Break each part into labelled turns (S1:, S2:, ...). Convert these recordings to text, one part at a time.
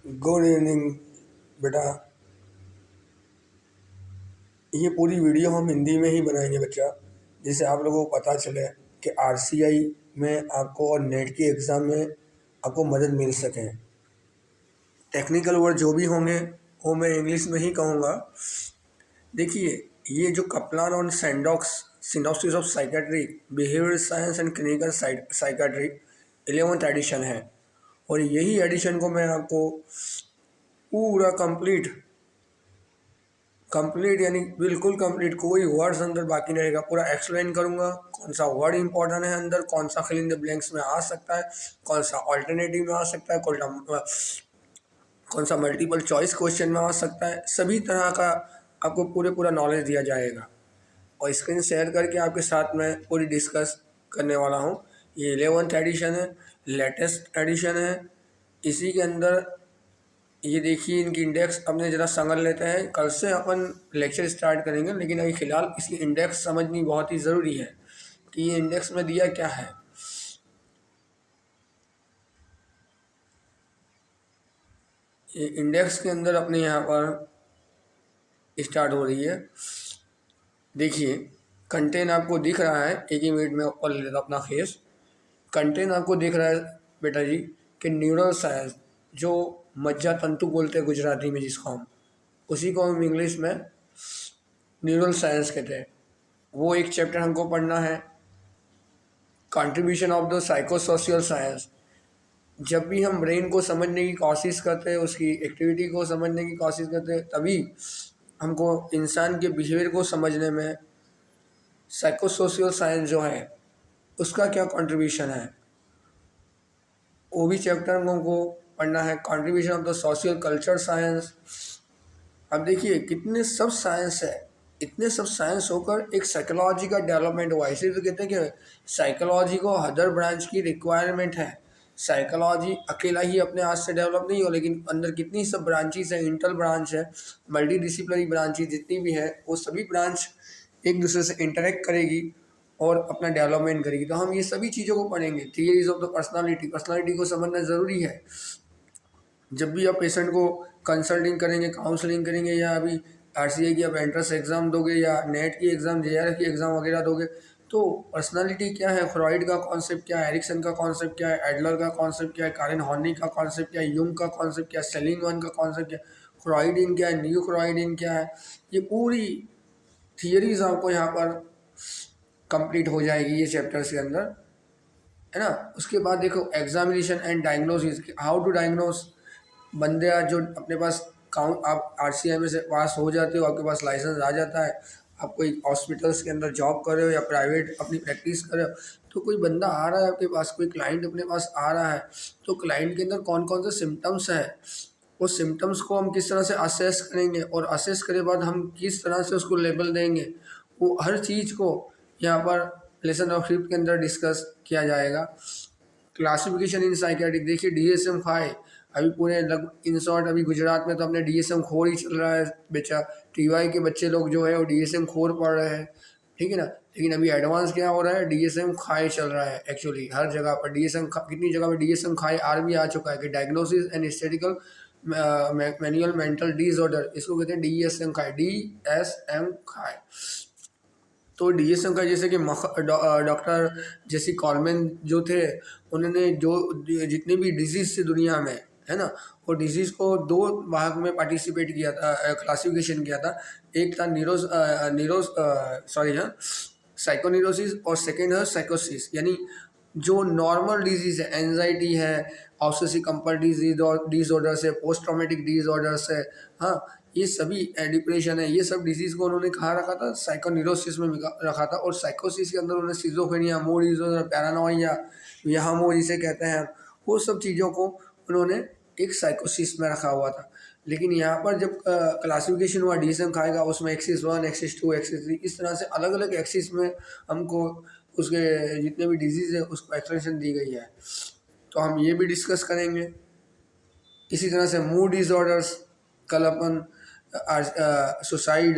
S1: Good evening बेटा। ये पूरी वीडियो हम हिंदी में ही बनाएंगे बच्चा, जिससे आप लोगों को पता चले कि आरसीआई में आपको और नेट के एग्ज़ाम में आपको मदद मिल सके। टेक्निकल वर्ड जो भी होंगे वो मैं इंग्लिश में ही कहूँगा। देखिए, ये जो कपलान और Sadock's synopsis of psychiatry behaviour science and clinical psychiatry 11th edition है, और यही एडिशन को मैं आपको पूरा कंप्लीट यानी बिल्कुल कंप्लीट, कोई वर्ड्स अंदर बाकी नहीं रहेगा। पूरा एक्सप्लेन करूंगा कौन सा वर्ड इंपॉर्टेंट है अंदर, कौन सा फिल इन द ब्लैंक्स में आ सकता है, कौन सा ऑल्टरनेटिव में आ सकता है, कौन सा मल्टीपल चॉइस क्वेश्चन में आ सकता है। सभी तरह का आपको पूरा नॉलेज दिया जाएगा, और स्क्रीन शेयर करके आपके साथ में पूरी डिस्कस करने वाला हूँ। ये 11th एडिशन है, लेटेस्ट एडिशन है। इसी के अंदर ये देखिए, इनकी इंडेक्स अपने ज़रा समझ लेते हैं। कल से अपन लेक्चर स्टार्ट करेंगे, लेकिन अभी फ़िलहाल इसकी इंडेक्स समझनी बहुत ही ज़रूरी है कि ये इंडेक्स में दिया क्या है। ये इंडेक्स के अंदर अपने यहाँ पर स्टार्ट हो रही है। देखिए, कंटेंट आपको दिख रहा है, एक ही मिनट में ऊपर ले लेता अपना फेस। कंटेंट आपको दिख रहा है बेटा जी कि न्यूरल साइंस, जो मज्जा तंतु बोलते हैं गुजराती में जिसको हम, उसी को हम इंग्लिश में न्यूरल साइंस कहते हैं। वो एक चैप्टर हमको पढ़ना है, contribution of the psychosocial science. जब भी हम ब्रेन को समझने की कोशिश करते हैं, उसकी एक्टिविटी को समझने की कोशिश करते हैं, तभी हमको इंसान के बिहेवियर को समझने में साइकोसोशियल साइंस जो है उसका क्या कंट्रीब्यूशन है, वो भी चैप्टर हमको पढ़ना है। Contribution of the social culture science. अब देखिए कितने सब साइंस है, इतने सब साइंस होकर एक साइकोलॉजी का डेवलपमेंट हुआ है। इसीलिए तो कहते हैं कि साइकोलॉजी को अदर ब्रांच की रिक्वायरमेंट है। साइकोलॉजी अकेला ही अपने हाथ से डेवलप नहीं हो, लेकिन अंदर कितनी सब ब्रांचेस है, इंटर ब्रांच है, मल्टी डिसिप्लिनरी ब्रांचेस जितनी भी है, वो सभी ब्रांच एक दूसरे से इंटरेक्ट करेगी और अपना डेवलपमेंट करेगी। तो हम ये सभी चीज़ों को पढ़ेंगे। थियरीज ऑफ द पर्सनालिटी को समझना ज़रूरी है। जब भी आप पेशेंट को कंसल्टिंग करेंगे, काउंसलिंग करेंगे, या अभी आरसीआई की आप एंट्रेंस एग्ज़ाम दोगे या नेट की एग्ज़ाम, जेआरएफ की एग्ज़ाम वगैरह दोगे, तो पर्सनालिटी क्या है, फ्रॉइड का कॉन्सेप्ट क्या है, एरिक्सन का कॉन्सेप्ट क्या है, एडलर का कॉन्सेप्ट क्या है, कारेन हॉर्नी का कॉन्सेप्ट क्या है, यूंग का कॉन्सेप्ट क्या है, सेलिंगमैन का कॉन्सेप्ट क्या है, फ्रॉइडिन क्या है, न्यू फ्रॉइडिन क्या है, ये पूरी थियरीज आपको यहाँ पर कंप्लीट हो जाएगी ये चैप्टर्स के अंदर, है ना। उसके बाद देखो examination and diagnosis, how to diagnose. बंदे आज जो अपने पास काउंट, आप आरसीआई में से पास हो जाते हो, आपके पास लाइसेंस आ जाता है, आप कोई हॉस्पिटल्स के अंदर जॉब कर रहे हो या प्राइवेट अपनी प्रैक्टिस कर रहे हो, तो कोई बंदा आ रहा है आपके पास, कोई क्लाइंट अपने पास आ रहा है, तो क्लाइंट के अंदर कौन कौन से सिम्टम्स हैं, वो सिम्टम्स को हम किस तरह से असेस करेंगे, और असेस करे बाद हम किस तरह से उसको लेबल देंगे, वो हर चीज़ को यहाँ पर लेसन ऑफ स्क्रिप्ट के अंदर डिस्कस किया जाएगा। क्लासिफिकेशन इन साइकेट्रिक, देखिए DSM-5 अभी पूरे लग इन शॉर्ट अभी गुजरात में तो अपने DSM खोर ही चल रहा है बेचा। TY के बच्चे लोग जो है वो DSM खोर पढ़ रहे हैं, ठीक है ना। लेकिन अभी एडवांस क्या हो रहा है, DSM खाई चल रहा है। एक्चुअली हर जगह पर DSM, कितनी जगह पर DSM खाई आर भी आ चुका है कि diagnosis and statical manual mental disorder, इसको कहते हैं DSM खाई, DSM खाई। तो DSM का जैसे कि डॉक्टर जेसी कॉलमैन जो थे, उन्होंने जो जितने भी डिजीज़ थे दुनिया में, है ना, वो डिजीज़ को दो भाग में पार्टिसिपेट किया था, क्लासिफिकेशन किया था। एक था साइकोन्यूरोसिस, और सेकेंड है साइकोसिस। यानी जो नॉर्मल डिजीज़ है, एंजाइटी है, ऑब्सेसिव कंपल्सिव डिसऑर्डर्स है, पोस्ट ट्रॉमेटिक डिसऑर्डर्स है, हाँ, ये सभी डिप्रेशन है, ये सब डिजीज़ को उन्होंने कहाँ रखा था, साइकोन्यूरोसिस में रखा था। और साइकोसिस के अंदर उन्होंने सिजोफ्रेनिया, मूड डिसऑर्डर, पैरानोइया, याहामो जिसे कहते हैं, वो सब चीज़ों को उन्होंने एक साइकोसिस में रखा हुआ था। लेकिन यहाँ पर जब क्लासिफिकेशन हुआ DSM खाएगा, उसमें एक्सिस 1, एक्सिस 2, एक्सिस 3, इस तरह से अलग अलग एक्सिस में हमको उसके जितने भी डिजीज़ है उसको एक्सप्लेनेशन दी गई है, तो हम ये भी डिस्कस करेंगे। इसी तरह से मूड डिसऑर्डर्स, कल अपन सुसाइड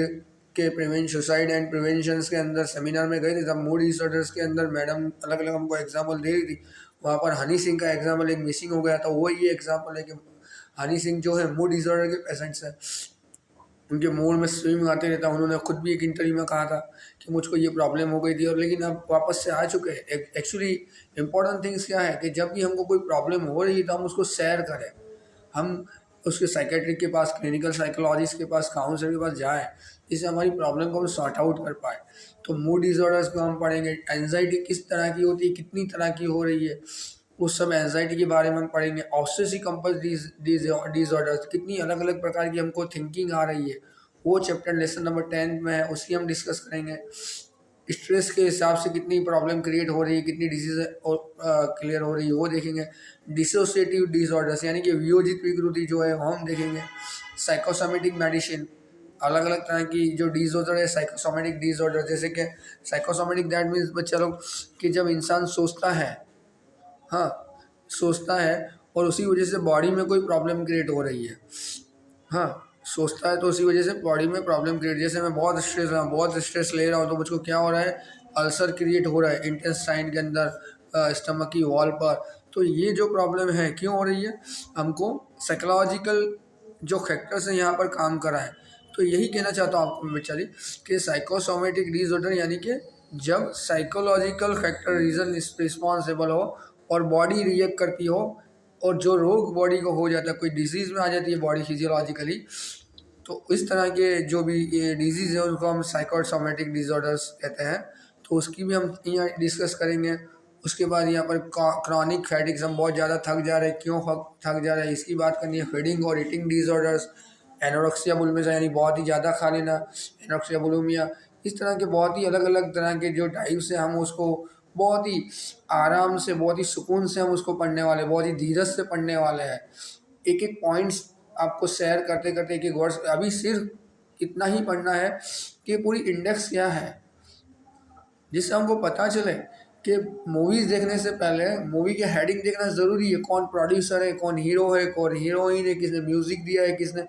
S1: सुसाइड एंड प्रिवेंशन के अंदर सेमिनार में गए थे, तब मूड डिसऑर्डर्स के अंदर मैडम अलग अलग हमको एग्जाम्पल दे रही थी। वहाँ पर हनी सिंह का एग्जाम्पल एक मिसिंग हो गया था, वो ये एग्जाम्पल है कि हनी सिंह जो है मूड डिसऑर्डर के पेशेंट्स हैं, उनके मूड में स्विंग आते रहता है। उन्होंने खुद भी एक इंटरव्यू में कहा था कि मुझको ये प्रॉब्लम हो गई थी, और लेकिन अब वापस से आ चुके हैं। एक्चुअली इम्पोर्टेंट थिंग्स क्या है कि जब भी हमको कोई प्रॉब्लम हो रही है तो हम उसको शेयर करें, हम उसके साइकेट्रिक के पास, क्लिनिकल साइकोलॉजिस्ट के पास, काउंसलर के पास जाएं, जिससे हमारी प्रॉब्लम को हम सॉर्ट आउट कर पाए। तो मूड डिसऑर्डर्स को हम पढ़ेंगे, एंजाइटी किस तरह की होती है, कितनी तरह की हो रही है, उस सब एंजाइटी के बारे में हम पढ़ेंगे। ऑब्सेसिव कंपल्सिव डिसऑर्डर्स, कितनी अलग अलग प्रकार की हमको थिंकिंग आ रही है, वो चैप्टर लेसन नंबर 10 में है, उसकी हम डिस्कस करेंगे। स्ट्रेस के हिसाब से कितनी प्रॉब्लम क्रिएट हो रही है, कितनी डिजीज और क्लियर हो रही है, वो देखेंगे। डिसोसिएटिव डिसऑर्डर्स यानी कि वियोजित विकृति जो है वो हम देखेंगे। साइकोसोमेटिक मेडिसिन, अलग अलग तरह की जो डिसऑर्डर है साइकोसोमेटिक डिसऑर्डर, जैसे कि साइकोसोमेटिक दैट मीन्स बच्चा लोग कि जब इंसान सोचता है, हाँ सोचता है और उसी वजह से बॉडी में कोई प्रॉब्लम क्रिएट हो रही है, हाँ सोचता है तो उसी वजह से बॉडी में प्रॉब्लम क्रिएट, जैसे मैं बहुत स्ट्रेस ले रहा हूँ तो मुझको क्या हो रहा है, अल्सर क्रिएट हो रहा है इंटेस्टाइन के अंदर, स्टमक की वॉल पर। तो ये जो प्रॉब्लम है क्यों हो रही है, हमको साइकोलॉजिकल जो फैक्टर्स हैं यहाँ पर काम कर रहा है। तो यही कहना चाहता हूँ आपको बेचारी कि साइकोसोमेटिक डिसऑर्डर यानी कि जब साइकोलॉजिकल फैक्टर रीजन रिस्पॉन्सिबल हो और बॉडी रिएक्ट करती हो, और जो रोग बॉडी को हो जाता है, कोई डिजीज़ में आ जाती है बॉडी फिजियोलॉजिकली, तो इस तरह के जो भी ये डिजीज़ है उनको हम साइकोसोमेटिक डिसऑर्डर्स कहते हैं। तो उसकी भी हम यहाँ डिस्कस करेंगे। उसके बाद यहाँ पर क्रॉनिक फैटिग्स, हम बहुत ज़्यादा थक जा रहे हैं, क्यों थक जा रहे हैं इसकी बात करनी है। फीडिंग और ईटिंग डिसऑर्डर्स, एनोरेक्सिया बुलिमिया यानी बहुत ही ज़्यादा खा लेना, एनोरेक्सिया बुलिमिया, इस तरह के बहुत ही अलग अलग तरह के जो टाइप्स हैं, हम उसको बहुत ही आराम से, बहुत ही सुकून से हम उसको पढ़ने वाले, बहुत ही धीरज से पढ़ने वाले हैं। एक एक पॉइंट्स आपको शेयर करते करते एक एक वर्ड्स, अभी सिर्फ इतना ही पढ़ना है कि पूरी इंडेक्स क्या है, जिससे हमको पता चले कि मूवीज़ देखने से पहले मूवी के हेडिंग देखना ज़रूरी है, कौन प्रोड्यूसर है, कौन हीरो है, कौन हीरोइन है, किसने म्यूज़िक दिया है, किसने,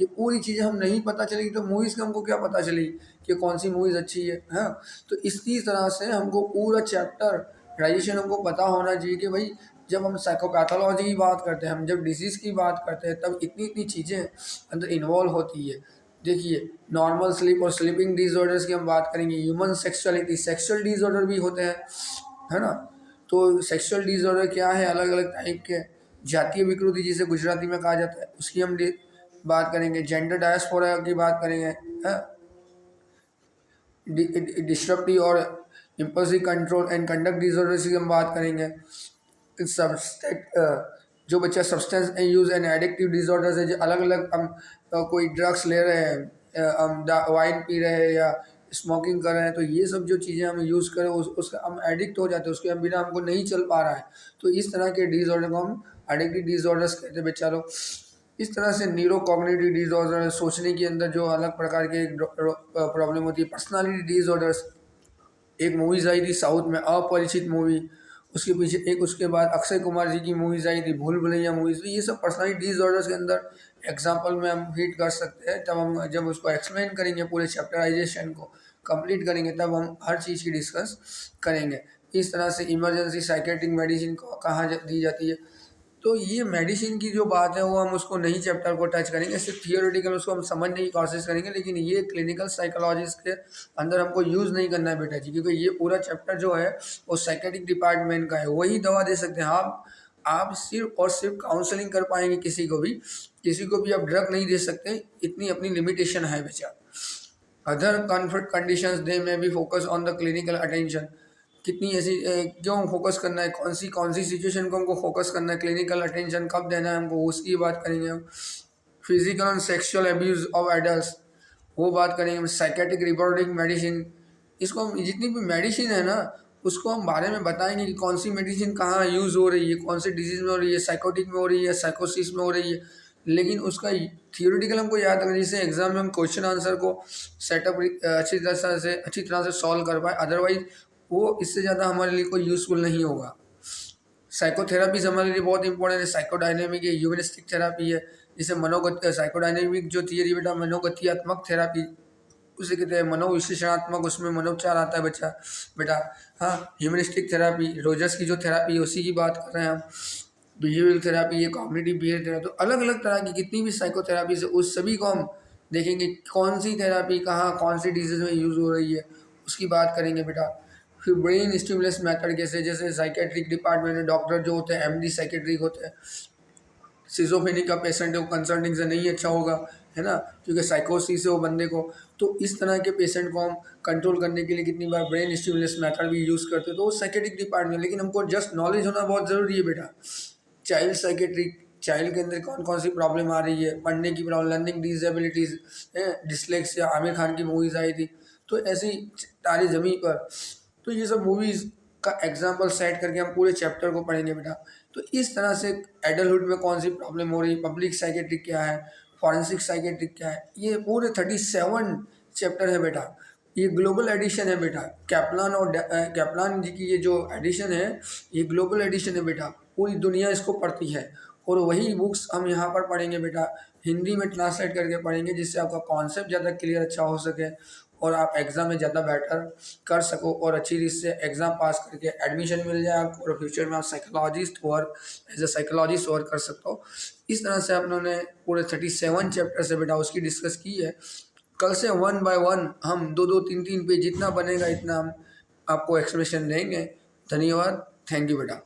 S1: ये पूरी चीज़ें हम नहीं पता चलेगी तो मूवीज़ का हमको क्या पता चलेगी कि कौन सी मूवीज़ अच्छी है। हाँ, तो इसी तरह से हमको पूरा चैप्टर ग्रेजुएशन हमको पता होना चाहिए कि भाई जब हम साइकोपैथोलॉजी की बात करते हैं, हम जब डिजीज़ की बात करते हैं, तब इतनी इतनी चीज़ें अंदर इन्वॉल्व होती है। देखिए, नॉर्मल स्लीप और स्लीपिंग डिसऑर्डर्स की हम बात करेंगे। ह्यूमन सेक्सुअलिटी, सेक्सुअल डिसऑर्डर भी होते हैं, है ना। तो सेक्सुअल डिसऑर्डर क्या है, अलग अलग टाइप के। जातीय विकृति जिसे गुजराती में कहा जाता है, उसकी हम बात करेंगे। जेंडर डायस्पोरा की बात करेंगे, है। डिस्ट्रप्टिव और impulsive control and conduct disorders की हम बात करेंगे। जो बच्चा substance use and addictive disorders है, जो अलग अलग हम कोई ड्रग्स ले रहे हैं, हम वाइन पी रहे हैं या स्मोकिंग कर रहे हैं, तो ये सब जो चीज़ें हम यूज़ करें उसका हम एडिक्ट हो जाते हैं, उसके बिना हमको नहीं चल पा रहा है। तो इस तरह के डिसऑर्डर को हम एडिक्टिव डिसऑर्डर्स कहते हैं बच्चा लोग। इस तरह से न्यूरो कॉग्निटिव डिसऑर्डर, सोचने के अंदर जो अलग प्रकार के प्रॉब्लम होती है। पर्सनालिटी डिसऑर्डर्स, एक मूवीज़ आई थी साउथ में, अपरिचित मूवी, उसके पीछे एक उसके बाद अक्षय कुमार जी की मूवीज़ आई थी भूल भुलैया मूवीज़। तो ये सब पर्सनालिटी डिसऑर्डर्स के अंदर एग्जाम्पल में हम हिट कर सकते हैं। तब हम जब उसको एक्सप्लेन करेंगे, पूरे चैप्टराइजेशन को कंप्लीट करेंगे, तब हम हर चीज़ की डिस्कस करेंगे। इस तरह से इमरजेंसी साइकेट्रिक मेडिसिन को कहाँ दी जाती है। तो ये मेडिसिन की जो बात है वो हम उसको नहीं चैप्टर को टच करेंगे, सिर्फ थियोरेटिकल उसको हम समझने की कोशिश करेंगे। लेकिन ये क्लिनिकल साइकोलॉजिस्ट के अंदर हमको यूज़ नहीं करना है बेटा जी, क्योंकि ये पूरा चैप्टर जो है वो साइकेट्रिक डिपार्टमेंट का है, वही दवा दे सकते हैं। आप सिर्फ और सिर्फ काउंसलिंग कर पाएंगे, किसी को भी आप ड्रग नहीं दे सकते, इतनी अपनी लिमिटेशन है बेचा। अदर कॉन्फ्लिक्ट कंडीशंस दे में B focus on the clinical attention. कितनी ऐसी क्यों फोकस करना है, कौन सी सिचुएशन को हमको फोकस करना है, क्लिनिकल अटेंशन कब देना है हमको, उसकी बात करेंगे हम। Physical and sexual abuse of adult, वो बात करेंगे। साइकेट्रिक रिपोर्टिंग मेडिसिन, इसको हम जितनी भी मेडिसिन है ना उसको हम बारे में बताएंगे कि कौन सी मेडिसिन कहाँ यूज़ हो रही है, कौन सी डिजीज़ में हो रही है, साइकोटिक में हो रही है, साइकोसिस में हो रही है। लेकिन उसका थियोरेटिकल हमको याद रखना, जिससे एग्जाम में हम क्वेश्चन आंसर को सेटअप अच्छी तरह से सॉल्व कर पाए। अदरवाइज वो इससे ज़्यादा हमारे लिए कोई यूज़फुल नहीं होगा। साइकोथेरापीज हमारे लिए बहुत इंपॉर्टेंट है। साइकोडायनेमिक है, ह्यूमनिस्टिक थेरापी है, जिसे मनोगत साइकोडायनेमिक जो थियरी बेटा मनोगत्यात्मक थेरापी उसे कहते हैं। मनोविश्लेषणात्मक, उसमें मनोपचार आता है बच्चा बेटा। हाँ, ह्यूमनिस्टिक थेरापी, रोजर्स की जो थेरापी है उसी की बात कर रहे हैं हम। बिहेवियरल थेरेपी है, कॉग्निटिव बिहेवियर थेरेपी, तो अलग अलग तरह की कितनी भी साइकोथेरेपीज है उस सभी को हम देखेंगे कौन सी थेरेपी कहाँ कौन सी डिजीज में यूज़ हो रही है, उसकी बात करेंगे बेटा। फिर ब्रेन स्टिमुलस मेथड कैसे, जैसे साइकेट्रिक डिपार्टमेंट में डॉक्टर जो होते हैं एमडी साइकेट्रिक होते हैं, सिजोफ्रेनिक का पेशेंट है वो कंसल्टिंग से नहीं अच्छा होगा, है ना, क्योंकि साइकोसिस है वो बंदे को। तो इस तरह के पेशेंट को हम कंट्रोल करने के लिए कितनी बार ब्रेन स्टिमुलस मेथड भी यूज़ करते हैं, तो वो साइकेट्रिक डिपार्टमेंट। लेकिन हमको जस्ट नॉलेज होना बहुत ज़रूरी है बेटा। चाइल्ड साइकेट्रिक, चाइल्ड के अंदर कौन कौन सी प्रॉब्लम आ रही है, पढ़ने की problem, learning disabilities, dyslexia, Aamir Khan की मूवीज़ आई थी, तो ऐसी तारी ज़मीं पर। तो ये सब मूवीज़ का एग्जाम्पल सेट करके हम पूरे चैप्टर को पढ़ेंगे बेटा। तो इस तरह से एडल्टहुड में कौन सी प्रॉब्लम हो रही है, पब्लिक साइकेट्रिक क्या है, फॉरेंसिक साइकेट्रिक क्या है, ये पूरे 37 चैप्टर है बेटा। ये ग्लोबल एडिशन है बेटा, कैप्लान और कैप्लान जी की ये जो एडिशन है ये ग्लोबल एडिशन है बेटा, पूरी दुनिया इसको पढ़ती है। और वही बुक्स हम यहाँ पर पढ़ेंगे बेटा, हिंदी में ट्रांसलेट करके पढ़ेंगे, जिससे आपका कॉन्सेप्ट ज़्यादा क्लियर अच्छा हो सके और आप एग्ज़ाम में ज़्यादा बेटर कर सको और अच्छी रीत से एग्ज़ाम पास करके एडमिशन मिल जाए आपको और फ्यूचर में आप साइकोलॉजिस्ट और एज ए साइकोलॉजिस्ट वर्क कर सकते हो। इस तरह से उन्होंने पूरे 37 चैप्टर से बेटा उसकी डिस्कस की है। कल से 1 बाय 1 हम 2-2 3-3 पेज जितना बनेगा इतना हम आपको एक्सप्लेनेशन देंगे। धन्यवाद, थैंक यू बेटा।